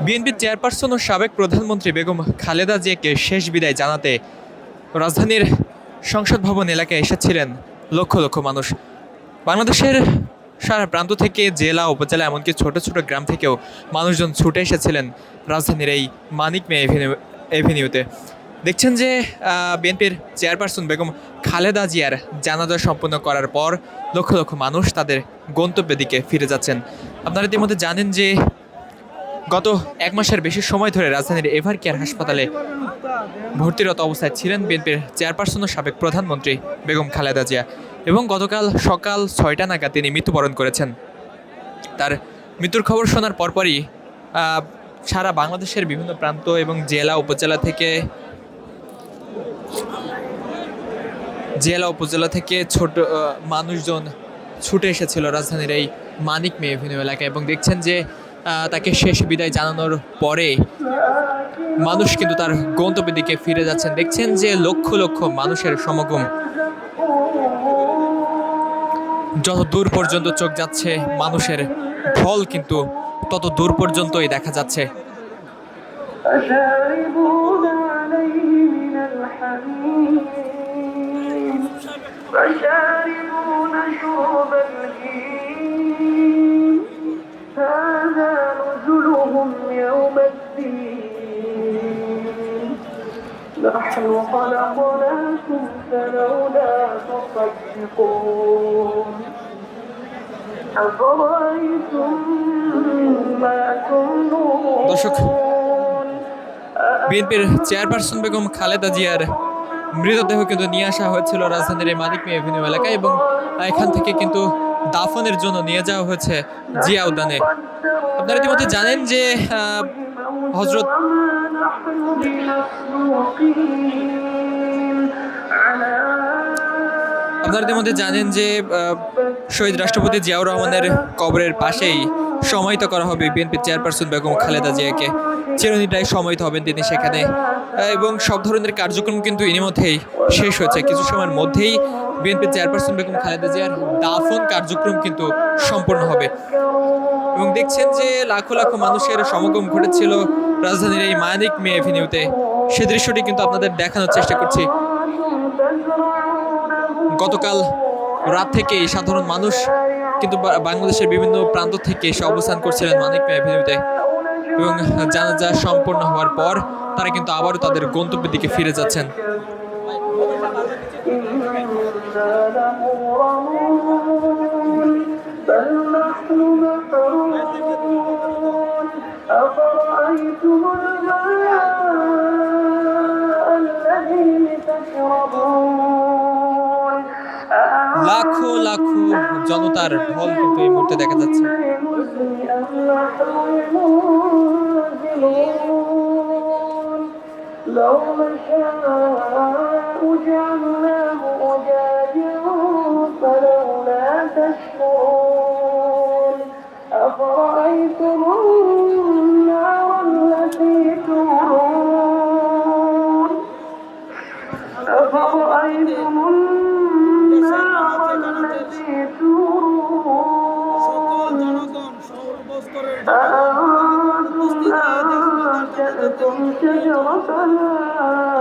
বিএনপির চেয়ারপারসন ও সাবেক প্রধানমন্ত্রী বেগম খালেদা জিয়াকে শেষ বিদায় জানাতে রাজধানীর সংসদ ভবন এলাকায় এসেছিলেন লক্ষ লক্ষ মানুষ। বাংলাদেশের সারা প্রান্ত থেকে জেলা, উপজেলা, এমনকি ছোট ছোট গ্রাম থেকেও মানুষজন ছুটে এসেছিলেন রাজধানীর এই মানিক মে এভিনিউতে। দেখছেন যে বিএনপির চেয়ারপারসন বেগম খালেদা জিয়ার জানাজা সম্পন্ন করার পর লক্ষ লক্ষ মানুষ তাদের গন্তব্যের দিকে ফিরে যাচ্ছেন। আপনারা ইতিমধ্যে জানেন যে গত এক মাসের বেশি সময় ধরে রাজধানীর এভার কেয়ার হাসপাতালে ভর্তিরত অবস্থায় ছিলেন বিএনপির চেয়ারপারসন ও সাবেক প্রধানমন্ত্রী বেগম খালেদা জিয়া, এবং গতকাল সকাল 6টা নাগাদ তিনি মৃত্যুবরণ করেছেন। তার মৃত্যুর খবর শোনার পরপরই সারা বাংলাদেশের বিভিন্ন প্রান্ত এবং জেলা উপজেলা থেকে ছোট মানুষজন ছুটে এসেছিল রাজধানীর এই মানিক মে এভিনিউ এলাকায়, এবং দেখছেন যে তাকে শেষ বিদায় জানানোর পরে মানুষ কিন্তু তার গন্তব্যের দিকে ফিরে যাচ্ছেন। দেখছেন যে লক্ষ লক্ষ মানুষের সমাগম, যত দূর পর্যন্ত চোখ যাচ্ছে মানুষের ঢল কিন্তু তত দূর পর্যন্তই দেখা যাচ্ছে। نحن خلقناكم فلولا تصدقون أفرأيتم ما تمنون। দর্শক, বিএনপির চেয়ারপারসন বেগম খালেদা জিয়ার মৃতদেহ কিন্তু নিয়ে আসা হয়েছিল রাজধানীর এই মানিক মে এভিনিউ এলাকায়, এবং এখান থেকে কিন্তু দাফনের জন্য নিয়ে যাওয়া হয়েছে জিয়া উদ্যানে। আপনারা ইতিমধ্যে জানেন যে হযরত শহীদ রাষ্ট্রপতি জিয়াউর রহমানের কবরের পাশেই সমাহিত করা হবে বিএনপির চেয়ারপারসন বেগম খালেদা জিয়াকে। চিরনিদ্রায় সমাহিত হবেন তিনি সেখানে, এবং সব ধরনের কার্যক্রম কিন্তু ইতিমধ্যেই শেষ হয়েছে। কিছু সময়ের মধ্যেই বিএনপির চেয়ারপারসন বেগম খালেদা জিয়ার দাফন কার্যক্রম কিন্তু সম্পন্ন হবে, এবং দেখছেন যে লাখো লাখো মানুষের সমাগম ঘটেছিল রাজধানীর এই মানিক মে এভিনিউতে। সে দৃশ্যটি কিন্তু আপনাদের দেখানোর চেষ্টা করছি। গতকাল রাত থেকেই সাধারণ মানুষ কিন্তু বাংলাদেশের বিভিন্ন প্রান্ত থেকে এসে অবস্থান করছিলেন মানিক মে এভিনিউতে, এবং জানাজা সম্পন্ন হওয়ার পর তারা কিন্তু আবারও তাদের গন্তব্যের দিকে ফিরে যাচ্ছেন। লাখো লাখো জনতার ঢল কিন্তু এই মুহূর্তে দেখা যাচ্ছে। أأنتم أنشأتم شجرتها